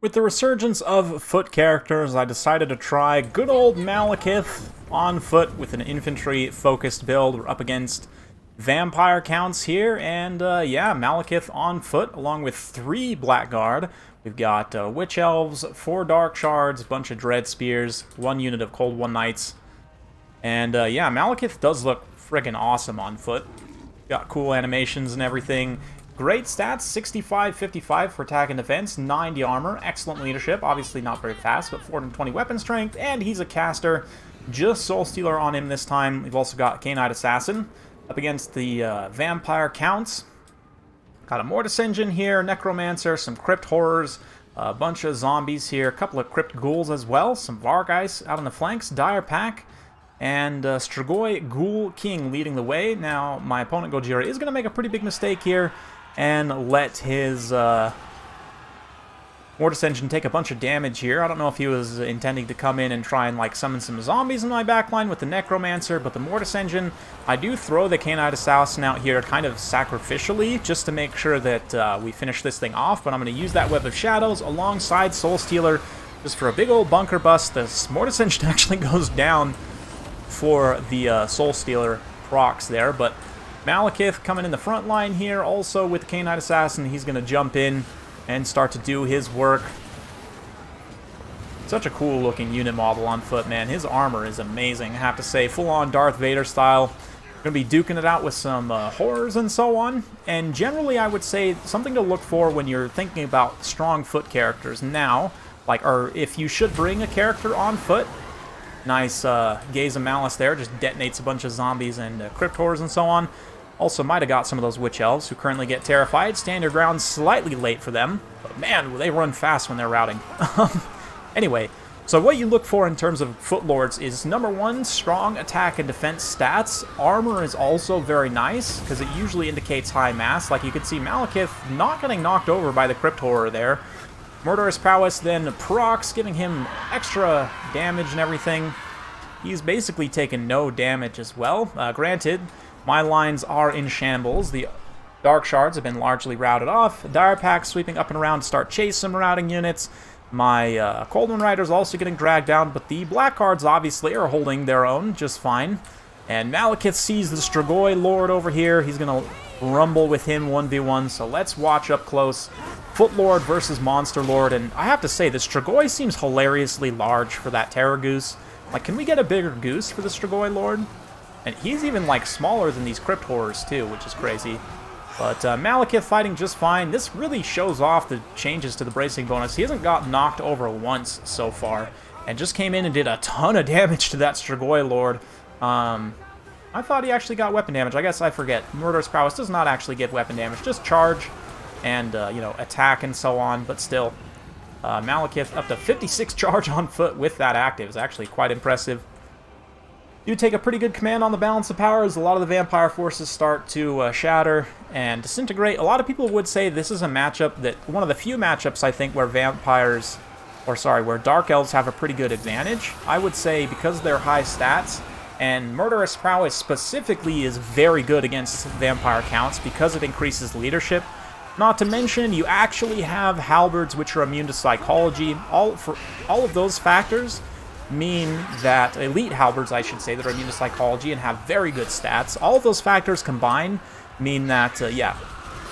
With the resurgence of foot characters, I decided to try good old MALEKITH on foot with an infantry-focused build. We're up against vampire counts here, and yeah, MALEKITH on foot, along with 3 Blackguard. We've got Witch Elves, 4 Dark Shards, a bunch of Dread Spears, 1 unit of Cold One Knights. And yeah, MALEKITH does look friggin' awesome on foot. Got cool animations and everything. Great stats, 65-55 for attack and defense, 90 armor, excellent leadership, obviously not very fast, but 420 weapon strength, and he's a caster. Just Soul Stealer on him this time. We've also got Canine Assassin up against the Vampire Counts. Got a Mortis Engine here, Necromancer, some Crypt Horrors, a bunch of zombies here, a couple of Crypt Ghouls as well, some Vargeist out on the flanks, Dire Pack, and Strigoi Ghoul King leading the way. Now, my opponent Gojira is going to make a pretty big mistake here and let his Mortis Engine take a bunch of damage here. I don't know if he was intending to come in and try and like summon some zombies in my backline with the Necromancer, but the Mortis Engine, I do throw the Canine Assassin out here kind of sacrificially just to make sure that we finish this thing off, but I'm going to use that Web of Shadows alongside Soul Stealer just for a big old bunker bust. This Mortis Engine actually goes down for the Soul Stealer procs there, but MALEKITH coming in the front line here, also with Canine Assassin. He's going to jump in and start to do his work. Such a cool looking unit model on foot, man. His armor is amazing, I have to say. Full-on Darth Vader style. Going to be duking it out with some horrors and so on. And generally, I would say something to look for when you're thinking about strong foot characters now, like, or if you should bring a character on foot. Nice Gaze of Malice there, just detonates a bunch of zombies and Crypt Horrors and so on. Also might have got some of those Witch Elves who currently get terrified. Stand your ground slightly late for them, but man, they run fast when they're routing. Anyway, so what you look for in terms of Foot Lords is, number 1, strong attack and defense stats. Armor is also very nice, because it usually indicates high mass. Like you can see MALEKITH not getting knocked over by the Crypt Horror there. Murderous Prowess, then procs, giving him extra damage and everything. He's basically taken no damage as well. Granted, my lines are in shambles. The Dark Shards have been largely routed off. Dire Pack sweeping up and around to start chase some routing units. My Cold One Riders also getting dragged down, but the Blackguards obviously are holding their own just fine. And MALEKITH sees the Strigoi Lord over here. He's going to rumble with him 1v1, so let's watch up close. Foot Lord versus Monster Lord, and I have to say, the Strigoi seems hilariously large for that Terror Goose. Like, can we get a bigger goose for the Strigoi Lord? And he's even, like, smaller than these Crypt Horrors, too, which is crazy. But MALEKITH fighting just fine. This really shows off the changes to the bracing bonus. He hasn't got knocked over once so far, and just came in and did a ton of damage to that Strigoi Lord. I thought he actually got weapon damage. I guess I forget. Murderous Prowess does not actually give weapon damage, just charge and, you know, attack and so on, but still. MALEKITH up to 56 charge on foot with that active is actually quite impressive. You take a pretty good command on the balance of power as a lot of the vampire forces start to shatter and disintegrate. A lot of people would say this is a matchup that, one of the few matchups I think where vampires, or sorry, where Dark Elves have a pretty good advantage. I would say because of their high stats, and Murderous Prowess specifically is very good against vampire counts because it increases leadership. Not to mention, you actually have halberds which are immune to psychology. All of those factors mean that, elite halberds I should say, that are immune to psychology and have very good stats. All of those factors combined mean that, yeah,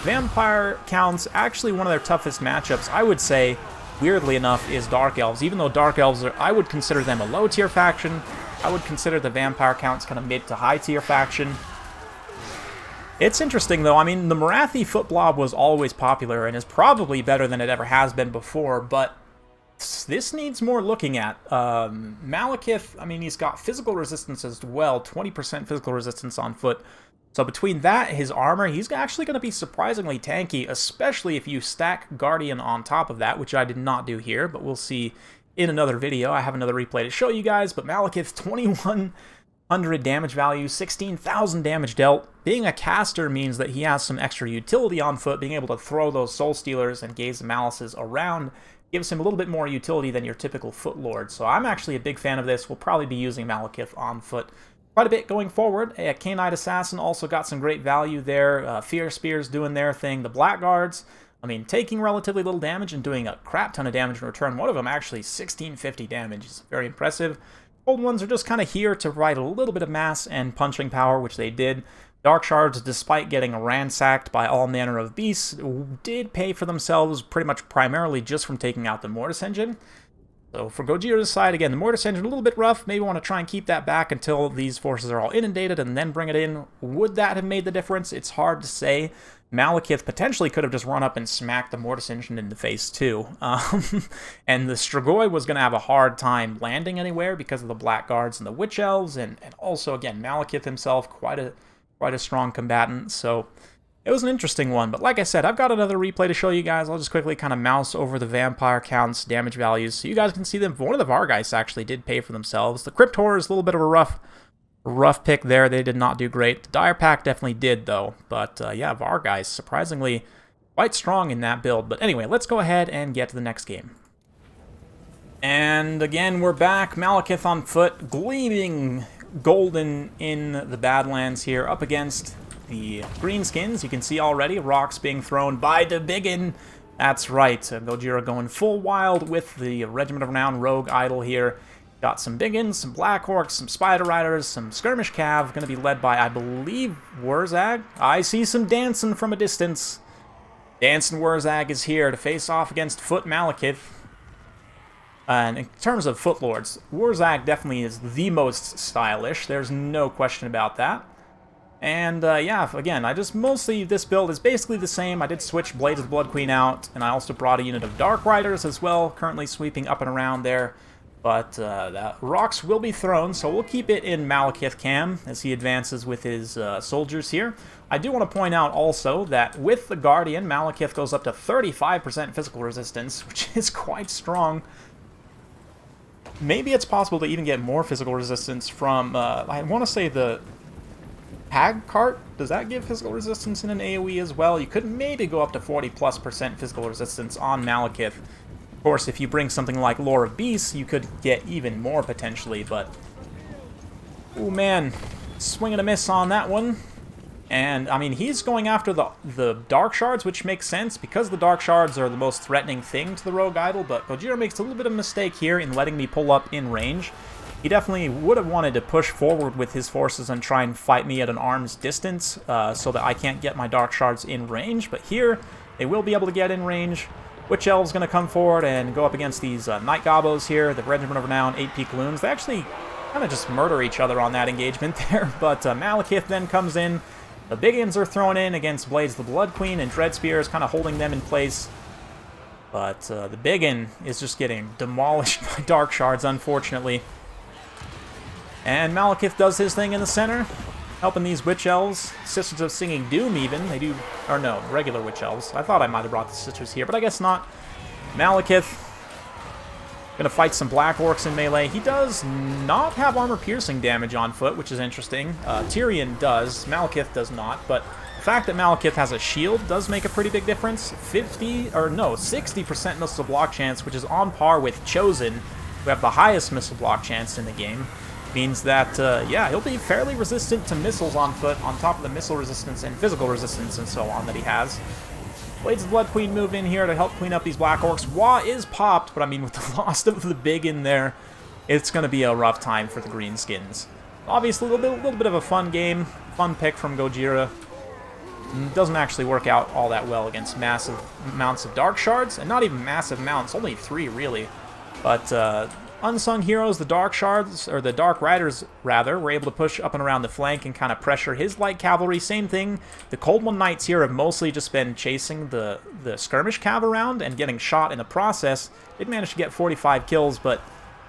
vampire counts, actually one of their toughest matchups, I would say, weirdly enough, is Dark Elves. Even though Dark Elves are, I would consider them a low tier faction, I would consider the vampire counts kind of mid to high tier faction. It's interesting, though. I mean, the Morathi Foot Blob was always popular and is probably better than it ever has been before, but this needs more looking at. MALEKITH, I mean, he's got physical resistance as well, 20% physical resistance on foot. So between that, his armor, he's actually going to be surprisingly tanky, especially if you stack Guardian on top of that, which I did not do here, but we'll see in another video. I have another replay to show you guys, but MALEKITH, 2100 damage value, 16,000 damage dealt. Being a caster means that he has some extra utility on foot. Being able to throw those Soul Stealers and Gaze of Malices around gives him a little bit more utility than your typical Foot Lord. So I'm actually a big fan of this. We'll probably be using MALEKITH on foot quite a bit going forward. A Canine Assassin also got some great value there. Fear Spears doing their thing. The Blackguards, I mean, taking relatively little damage and doing a crap ton of damage in return. One of them actually 1650 damage is very impressive. Gold ones are just kind of here to provide a little bit of mass and punching power, which they did. Dark Shards, despite getting ransacked by all manner of beasts, did pay for themselves pretty much primarily just from taking out the Mortis Engine. So for Gojira's side, again, the Mortis Engine a little bit rough. Maybe want to try and keep that back until these forces are all inundated and then bring it in. Would that have made the difference? It's hard to say. MALEKITH potentially could have just run up and smacked the Mortis Engine in the face too. And the Strigoi was going to have a hard time landing anywhere because of the Black Guards and the Witch Elves, and also, again, MALEKITH himself, quite a strong combatant. So it was an interesting one, but like I said, I've got another replay to show you guys. I'll just quickly kind of mouse over the vampire counts, damage values, so you guys can see them. One of the Vargheists actually did pay for themselves. The Crypt Horror is a little bit of a rough pick there. They did not do great. The Dire Pack definitely did, though. But yeah, Vargheists, surprisingly quite strong in that build. But anyway, let's go ahead and get to the next game. And again, we're back. MALEKITH on foot, gleaming golden in the Badlands here, up against the Greenskins. You can see already rocks being thrown by the Biggin. That's right, Gojira going full wild with the Regiment of Renown Rogue Idol here. Got some Biggins, some Black Orcs, some Spider Riders, some Skirmish Cav, going to be led by, I believe, Wurzag. I see some dancing from a distance. Dancing Wurzag is here to face off against Foot MALEKITH. And in terms of Footlords, Wurzag definitely is the most stylish. There's no question about that. And yeah, again, this build is basically the same. I did switch Blades of the Blood Queen out, and I also brought a unit of Dark Riders as well, currently sweeping up and around there. But the rocks will be thrown, so we'll keep it in MALEKITH cam as he advances with his soldiers here. I do want to point out also that with the Guardian, MALEKITH goes up to 35% physical resistance, which is quite strong. Maybe it's possible to even get more physical resistance from, I want to say the Hag Cart. Does that give physical resistance in an AoE as well? You could maybe go up to 40+% physical resistance on MALEKITH. Of course, if you bring something like Lore of Beasts, you could get even more potentially, but... oh man, swing and a miss on that one. And, I mean, he's going after the Dark Shards, which makes sense, because the Dark Shards are the most threatening thing to the Rogue Idol, but Gojira makes a little bit of a mistake here in letting me pull up in range. He definitely would have wanted to push forward with his forces and try and fight me at an arm's distance, so that I can't get my Dark Shards in range, but here, they will be able to get in range. Witch Elves going to come forward and go up against these Night Gobos here, the Regiment of Renown, 8 Loons. They actually kind of just murder each other on that engagement there, but MALEKITH then comes in. The Biggins are thrown in against Blades of the Blood Queen, and Dread Spear is kind of holding them in place. But the Biggin is just getting demolished by Dark Shards, unfortunately. And MALEKITH does his thing in the center, helping these Witch Elves. Sisters of Singing Doom, even. They do... or no, regular Witch Elves. I thought I might have brought the Sisters here, but I guess not. MALEKITH gonna fight some Black Orcs in melee. He does not have armor-piercing damage on foot, which is interesting. Tyrion does. MALEKITH does not, but the fact that MALEKITH has a shield does make a pretty big difference. 60% missile block chance, which is on par with Chosen, who have the highest missile block chance in the game. Means that, yeah, he'll be fairly resistant to missiles on foot, on top of the missile resistance and physical resistance and so on that he has. Blades of the Blood Queen moved in here to help clean up these Black Orcs. Wa is popped, but I mean, with the loss of the Big in there, it's going to be a rough time for the Greenskins. Obviously, a little bit of a fun game, fun pick from Gojira. Doesn't actually work out all that well against massive amounts of Dark Shards, and not even massive amounts, only 3 really. But, unsung heroes, the Dark Shards, or the Dark Riders, rather, were able to push up and around the flank and kind of pressure his light cavalry. Same thing. The Cold One Knights here have mostly just been chasing the Skirmish Cav around and getting shot in the process. They'd managed to get 45 kills, but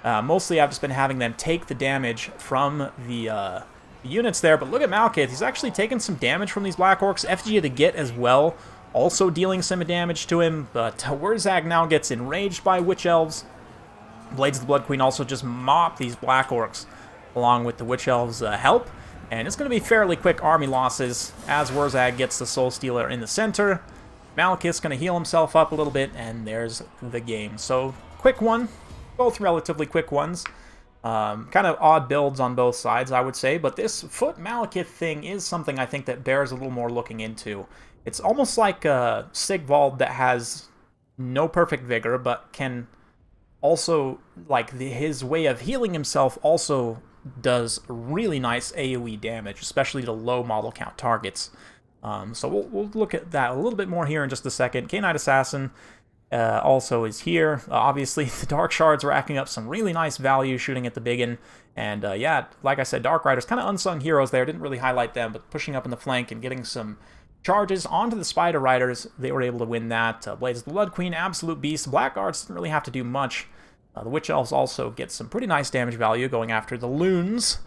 mostly I've just been having them take the damage from the units there. But look at MALEKITH. He's actually taken some damage from these Black Orcs. FG to get as well, also dealing some damage to him. But Wurzag now gets enraged by Witch Elves. Blades of the Blood Queen also just mop these Black Orcs along with the Witch Elves' help. And it's going to be fairly quick army losses as Wurzag gets the Soul Stealer in the center. MALEKITH's going to heal himself up a little bit, and there's the game. So, quick one. Both relatively quick ones. Kind of odd builds on both sides, I would say. But this Foot MALEKITH thing is something I think that bears a little more looking into. It's almost like a Sigvald that has no perfect vigor, but can also, like, his way of healing himself also does really nice AoE damage, especially to low model count targets. So we'll look at that a little bit more here in just a second. K-Knight Assassin also is here. Obviously, the Dark Shards racking up some really nice value shooting at the biggin. And yeah, like I said, Dark Riders, kind of unsung heroes there. Didn't really highlight them, but pushing up in the flank and getting some charges onto the Spider Riders, they were able to win that. Blades of the Blood Queen, absolute beast. Blackguards didn't really have to do much. The Witch Elves also get some pretty nice damage value going after the Loons,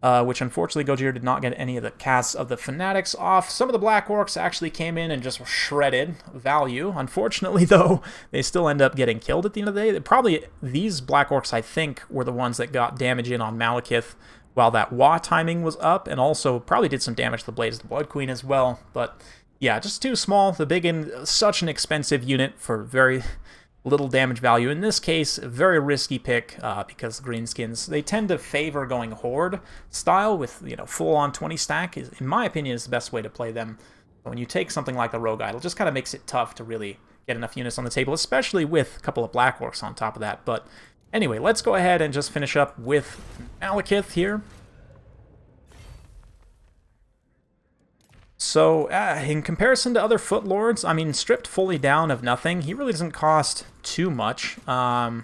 which unfortunately Gojir did not get any of the casts of the Fanatics off. Some of the Black Orcs actually came in and just shredded value. Unfortunately, though, they still end up getting killed at the end of the day. Probably these Black Orcs, I think, were the ones that got damage in on MALEKITH while that Wa timing was up, and also probably did some damage to the Blades of the Blood Queen as well. But yeah, just too small. The Biggin, such an expensive unit for very little damage value. In this case, a very risky pick because the Greenskins, they tend to favor going Horde style with, you know, full-on 20 stack, is, in my opinion, is the best way to play them. But when you take something like a Rogue Idol, it just kind of makes it tough to really get enough units on the table, especially with a couple of Black Orcs on top of that. But anyway, let's go ahead and just finish up with MALEKITH here. So, in comparison to other Footlords, I mean, stripped fully down of nothing, he really doesn't cost too much. Yeah,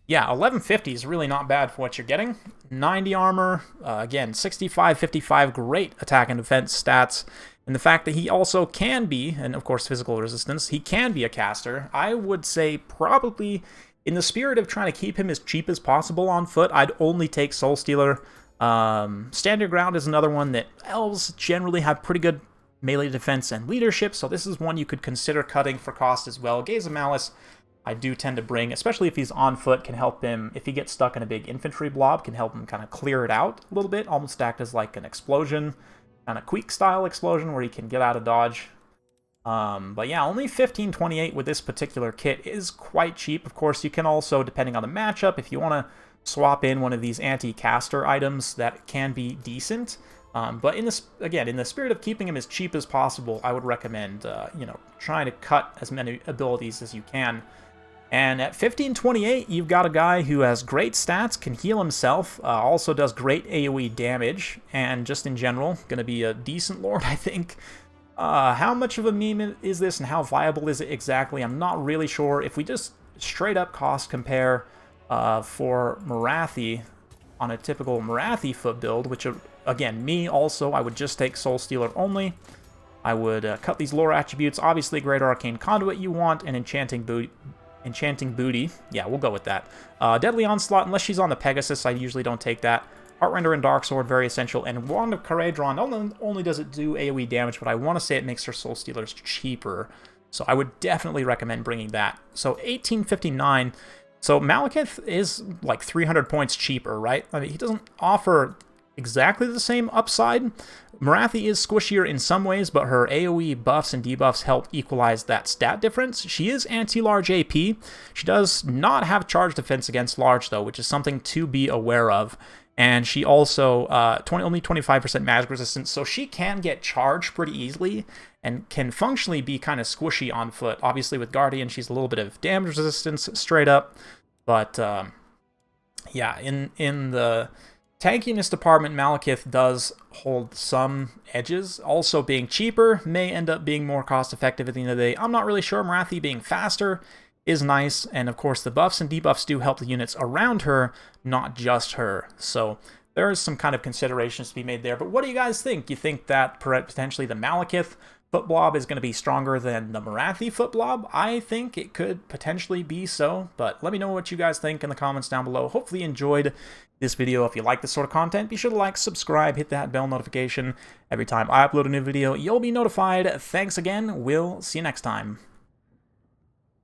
1150 is really not bad for what you're getting. 90 armor, again, 65, 55, great attack and defense stats. And the fact that he also can be, and of course physical resistance, he can be a caster. I would say probably, in the spirit of trying to keep him as cheap as possible on foot, I'd only take Soul Stealer. Standard Ground is another one that Elves generally have pretty good melee defense and leadership, so this is one you could consider cutting for cost as well. Gaze of Malice, I do tend to bring, especially if he's on foot, can help him, if he gets stuck in a big infantry blob, can help him kind of clear it out a little bit, almost act as like an explosion, kind of Queek-style explosion where he can get out of dodge. But yeah, only 1528 with this particular kit is quite cheap. Of course, you can also, depending on the matchup, if you want to swap in one of these anti-caster items, that can be decent. But in this, again, in the spirit of keeping him as cheap as possible, I would recommend, you know, trying to cut as many abilities as you can. And at 1528, you've got a guy who has great stats, can heal himself, also does great AoE damage, and just in general, going to be a decent lord, I think. How much of a meme is this, and how viable is it exactly? I'm not really sure. If we just straight up cost compare for Morathi on a typical Morathi foot build, which, again, me also, I would just take Soul Stealer only. I would cut these lore attributes. Obviously, Greater Arcane Conduit you want, and Enchanting Booty. Yeah, we'll go with that. Deadly Onslaught, unless she's on the Pegasus, I usually don't take that. Heartrender and Dark Sword, very essential. And Wand of Caradron, not only does it do AoE damage, but I want to say it makes her Soul Stealers cheaper. So I would definitely recommend bringing that. So 1859... So MALEKITH is like 300 points cheaper, right? I mean, he doesn't offer exactly the same upside. Morathi is squishier in some ways, but her AoE buffs and debuffs help equalize that stat difference. She is anti-large AP. She does not have charge defense against large, though, which is something to be aware of. And she also, only 25% magic resistance, so she can get charged pretty easily and can functionally be kind of squishy on foot. Obviously, with Guardian, she's a little bit of damage resistance straight up. But, yeah, in the tankiness department, MALEKITH does hold some edges. Also, being cheaper may end up being more cost-effective at the end of the day. I'm not really sure. Morathi being faster is nice, and of course the buffs and debuffs do help the units around her, not just her. So there is some kind of considerations to be made there. But what do you guys think? You think that potentially the MALEKITH foot blob is going to be stronger than the Morathi foot blob? I think it could potentially be so, but let me know what you guys think in the comments down below. Hopefully you enjoyed this video. If you like this sort of content, be sure to like, subscribe, hit that bell notification. Every time I upload a new video, you'll be notified. Thanks again. We'll see you next time.